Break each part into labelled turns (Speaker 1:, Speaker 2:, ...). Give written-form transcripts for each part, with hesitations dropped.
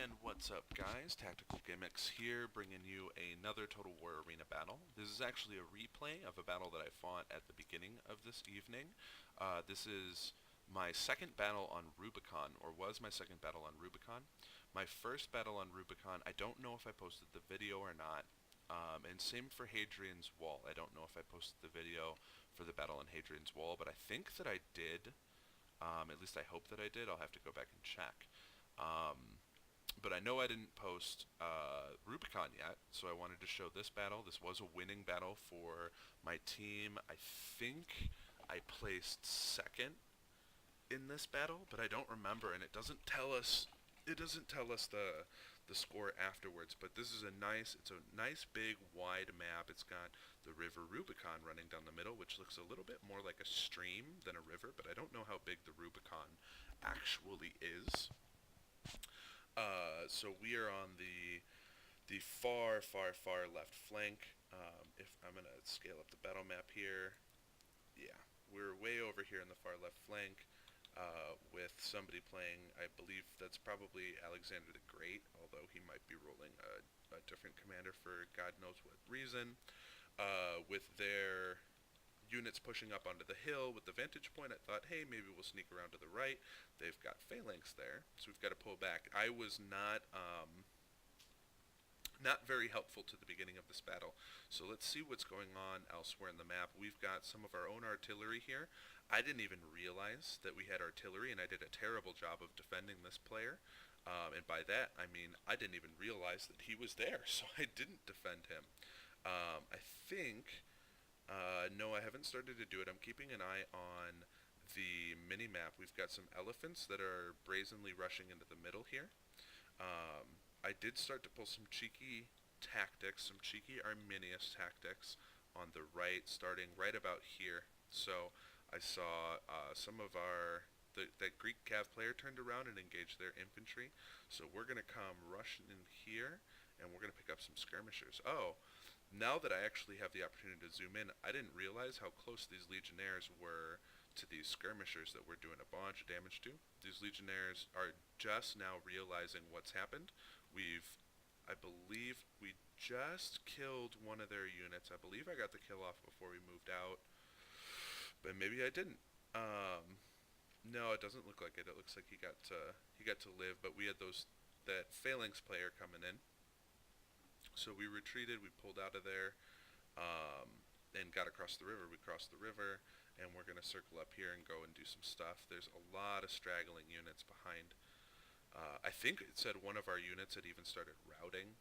Speaker 1: And what's up, guys? Tactical Gimmicks here, bringing you another Total War Arena battle. This is actually a replay of a battle that I fought at the beginning of this evening. This is my second battle on Rubicon, or was my second battle on Rubicon. My first battle on Rubicon, I don't know if I posted the video or not. And same for Hadrian's Wall. I don't know if I posted the video for the battle on Hadrian's Wall, but I think that I did. At least I hope that I did. I'll have to go back and check. But I know I didn't post Rubicon yet, so I wanted to show this battle. This was a winning battle for my team. I think I placed second in this battle, but I don't remember, and it doesn't tell us. It doesn't tell us the score afterwards. But this is it's a nice big wide map. It's got the River Rubicon running down the middle, which looks a little bit more like a stream than a river. But I don't know how big the Rubicon actually is. So we are on the far, far, far left flank. If I'm gonna scale up the battle map here, yeah, we're way over here in the far left flank with somebody playing. I believe that's probably Alexander the Great, although he might be rolling a different commander for God knows what reason. With their units pushing up onto the hill with the vantage point, I thought, hey, maybe we'll sneak around to the right. They've got phalanx there, so we've got to pull back. I was not very helpful to the beginning of this battle. So let's see what's going on elsewhere in the map. We've got some of our own artillery here. I didn't even realize that we had artillery, and I did a terrible job of defending this player. And by that, I mean I didn't even realize that he was there, so I didn't defend him. I think no, I haven't started to do it. I'm keeping an eye on the mini-map. We've got some elephants that are brazenly rushing into the middle here. I did start to pull some cheeky tactics, some cheeky Arminius tactics on the right, starting right about here. So I saw some of that Greek Cav player turned around and engaged their infantry. So we're going to come rushing in here, and we're going to pick up some skirmishers. Oh, now that I actually have the opportunity to zoom in, I didn't realize how close these legionnaires were to these skirmishers that we're doing a bunch of damage to. These legionnaires are just now realizing what's happened. I believe we just killed one of their units. I believe I got the kill off before we moved out, but maybe I didn't. No, it doesn't look like it. It looks like he got to live, but we had that phalanx player coming in. So we retreated, we pulled out of there, and got across the river. We crossed the river, and we're going to circle up here and go and do some stuff. There's a lot of straggling units behind. I think it said one of our units had even started routing,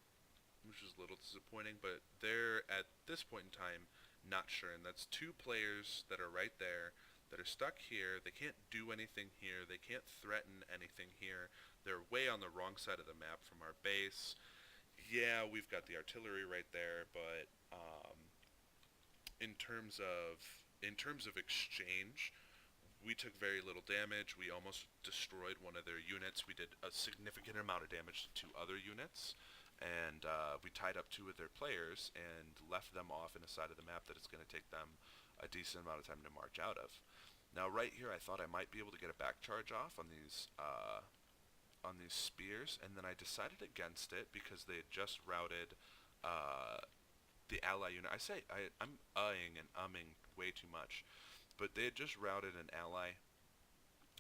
Speaker 1: which is a little disappointing, but they're, at this point in time, not sure. And that's two players that are right there that are stuck here. They can't do anything here. They can't threaten anything here. They're way on the wrong side of the map from our base. Yeah, we've got the artillery right there, but in terms of exchange, we took very little damage. We almost destroyed one of their units. We did a significant amount of damage to two other units, and we tied up two of their players and left them off in a side of the map that it's going to take them a decent amount of time to march out of. Now, right here, I thought I might be able to get a back charge off on these spears, and then I decided against it because they had just routed the ally unit. I'm uhing and umming way too much, but they had just routed an ally.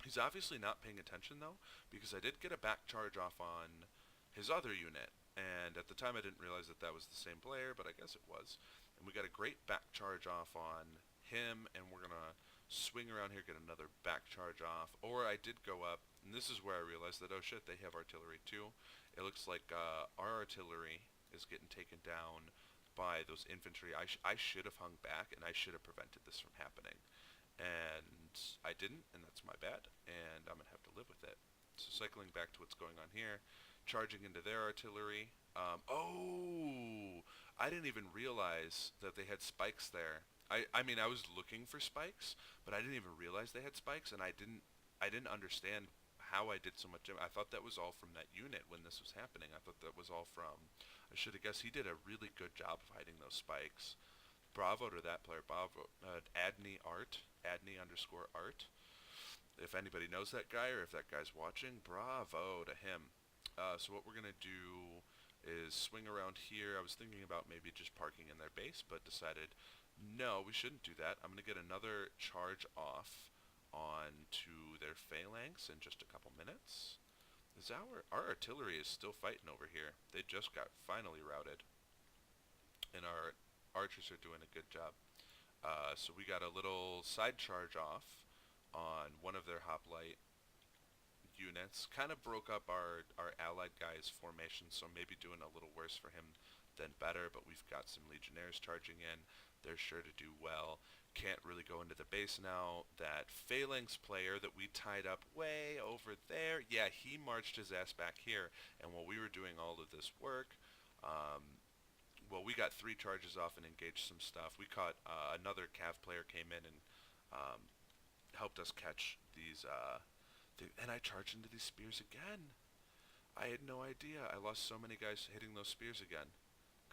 Speaker 1: He's obviously not paying attention though, because I did get a back charge off on his other unit, and at the time I didn't realize that was the same player, but I guess it was. And we got a great back charge off on him, and we're gonna swing around here, get another back charge off. Or I did go up, and this is where I realized that, oh shit, they have artillery too. It looks like our artillery is getting taken down by those infantry. I should have hung back, and I should have prevented this from happening. And I didn't, and that's my bad, and I'm going to have to live with it. So cycling back to what's going on here, charging into their artillery. Oh, I didn't even realize that they had spikes there. I mean, I was looking for spikes, but I didn't even realize they had spikes, and I didn't understand how I did so much damage. I thought that was all from that unit when this was happening. I thought that was all from. I should have guessed. He did a really good job of hiding those spikes. Bravo to that player. Bravo, Adney_art. If anybody knows that guy or if that guy's watching, bravo to him. So what we're going to do is swing around here. I was thinking about maybe just parking in their base, but decided no, we shouldn't do that. I'm going to get another charge off onto their phalanx in just a couple minutes. Is our artillery is still fighting over here. They just got finally routed, and our archers are doing a good job. So we got a little side charge off on one of their hoplite units. Kind of broke up our allied guy's formation, so maybe doing a little worse for him than better, but we've got some legionnaires charging in. They're sure to do well. Can't really go into the base now. That phalanx player that we tied up way over there, yeah, he marched his ass back here, and while we were doing all of this work, well, we got 3 charges off and engaged some stuff. We caught another cav player came in and helped us catch these, and I charged into these spears again. I had no idea. I lost so many guys hitting those spears again.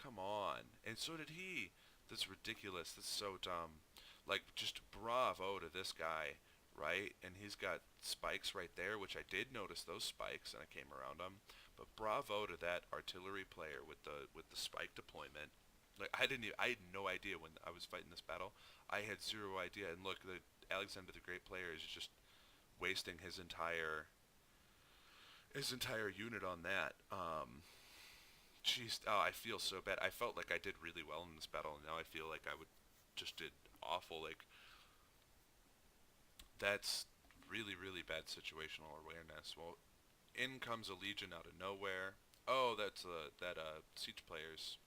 Speaker 1: Come on. And so did he. That's ridiculous. That's so dumb. Like, just bravo to this guy, right? And he's got spikes right there, which I did notice those spikes, and I came around them. But bravo to that artillery player with the spike deployment. Like, I had no idea when I was fighting this battle. I had 0 idea. And look, Alexander the Great player is just wasting his entire unit on that. Jeez, oh, I feel so bad. I felt like I did really well in this battle, and now I feel like I just did awful. Like, that's really, really bad situational awareness. Well, in comes a legion out of nowhere. Oh, that's that siege player's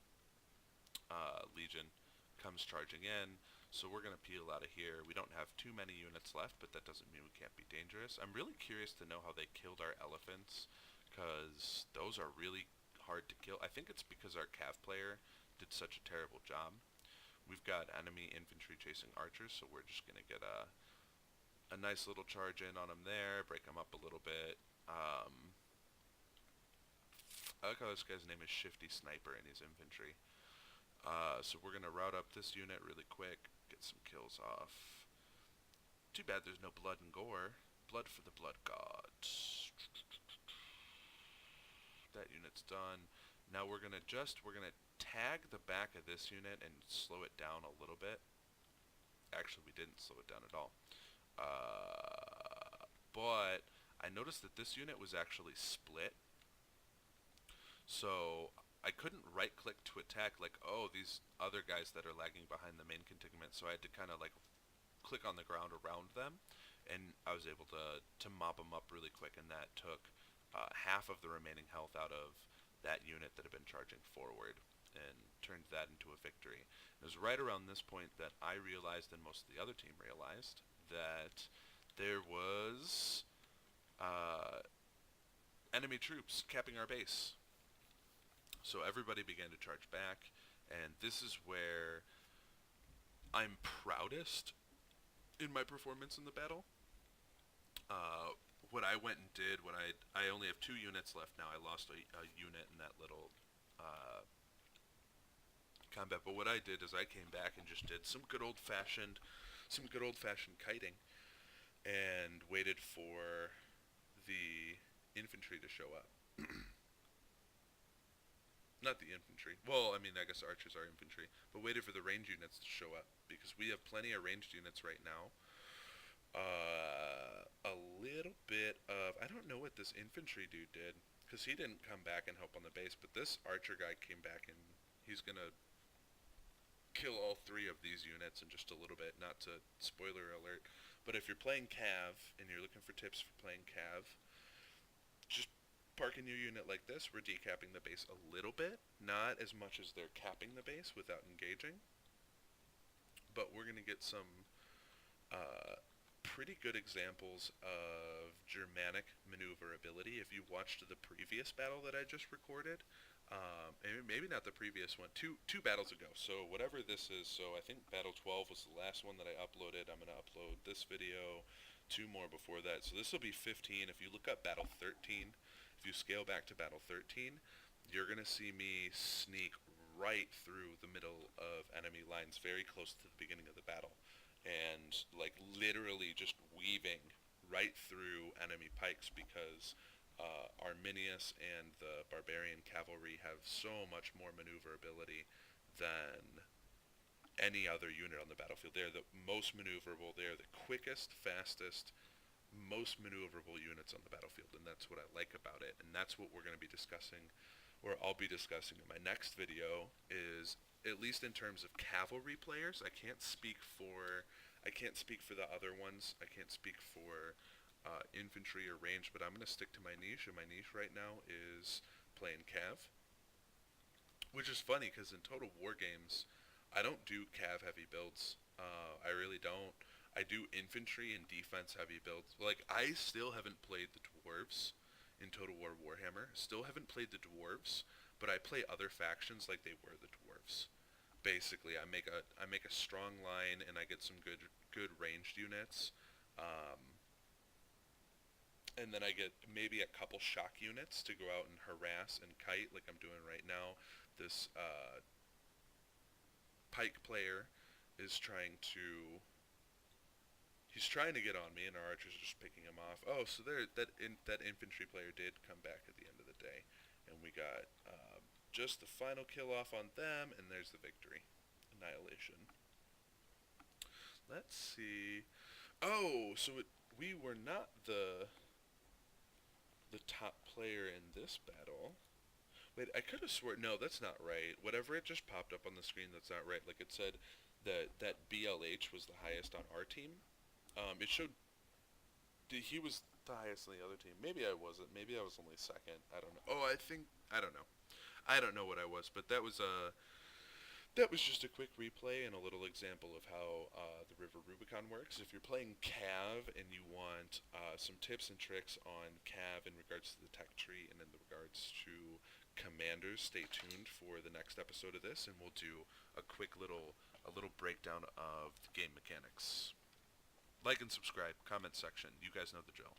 Speaker 1: legion comes charging in. So we're going to peel out of here. We don't have too many units left, but that doesn't mean we can't be dangerous. I'm really curious to know how they killed our elephants, because those are really hard to kill. I think it's because our cav player did such a terrible job. We've got enemy infantry chasing archers, so we're just going to get a nice little charge in on them there, break them up a little bit. I like how this guy's name is Shifty Sniper and he's infantry. So we're going to route up this unit really quick, get some kills off. Too bad there's no blood and gore. Blood for the blood gods. That unit's done. Now we're gonna tag the back of this unit and slow it down a little bit. Actually, we didn't slow it down at all. But I noticed that this unit was actually split. So I couldn't right click to attack like, oh, these other guys that are lagging behind the main contingent. So I had to kind of like click on the ground around them, and I was able to mop them up really quick, and that took half of the remaining health out of that unit that had been charging forward and turned that into a victory. It was right around this point that I realized, and most of the other team realized, that there was enemy troops capping our base. So everybody began to charge back, and this is where I'm proudest in my performance in the battle. What I went and did when I only have 2 units left now. I lost a unit in that little combat, but what I did is I came back and just did some good old-fashioned kiting, and waited for the infantry to show up. Not the infantry. Well, I mean, I guess archers are infantry, but waited for the range units to show up, because we have plenty of ranged units right now. A little bit of, I don't know what this infantry dude did, because he didn't come back and help on the base, but this archer guy came back, and he's gonna kill all 3 of these units in just a little bit. Not to spoiler alert, but if you're playing cav and you're looking for tips for playing cav, just parking your unit like this. We're decapping the base a little bit, not as much as they're capping the base without engaging, but we're gonna get some pretty good examples of Germanic maneuverability. If you watched the previous battle that I just recorded, maybe not the previous one, two battles ago, so whatever this is, so I think Battle 12 was the last one that I uploaded. I'm going to upload this video, 2 more before that, so this will be 15. If you look up Battle 13, if you scale back to Battle 13, you're going to see me sneak right through the middle of enemy lines, very close to the beginning of the battle, and like literally just weaving right through enemy pikes, because Arminius and the Barbarian Cavalry have so much more maneuverability than any other unit on the battlefield. They're the most maneuverable. They're the quickest, fastest, most maneuverable units on the battlefield, and that's what I like about it. And that's what we're going to be discussing, or I'll be discussing in my next video. Is at least in terms of cavalry players. I can't speak for the other ones. I can't speak for infantry or range, but I'm going to stick to my niche, and my niche right now is playing cav, which is funny because in Total War games, I don't do cav heavy builds. I really don't. I do infantry and defense heavy builds. Like, I still haven't played the dwarves in Total War Warhammer. Still haven't played the dwarves, but I play other factions like they were the dwarves. Basically, I make a strong line and I get some good ranged units. Um, and then I get maybe a couple shock units to go out and harass and kite like I'm doing right now. This pike player is he's trying to get on me, and our archers are just picking him off. Oh, so that infantry player did come back at the end of the day, and we got just the final kill off on them, and there's the victory, annihilation. Let's see. Oh, so we were not the top player in this battle. Wait, I could have sworn. No, that's not right. Whatever it just popped up on the screen, that's not right. Like it said that BLH was the highest on our team. It showed he was the highest on the other team. Maybe I wasn't. Maybe I was only second. I don't know. Oh, I don't know. I don't know what I was, but that was just a quick replay and a little example of how the River Rubicon works. If you're playing Cav and you want some tips and tricks on Cav in regards to the tech tree and in regards to commanders, stay tuned for the next episode of this, and we'll do a little breakdown of the game mechanics. Like and subscribe, comment section. You guys know the drill.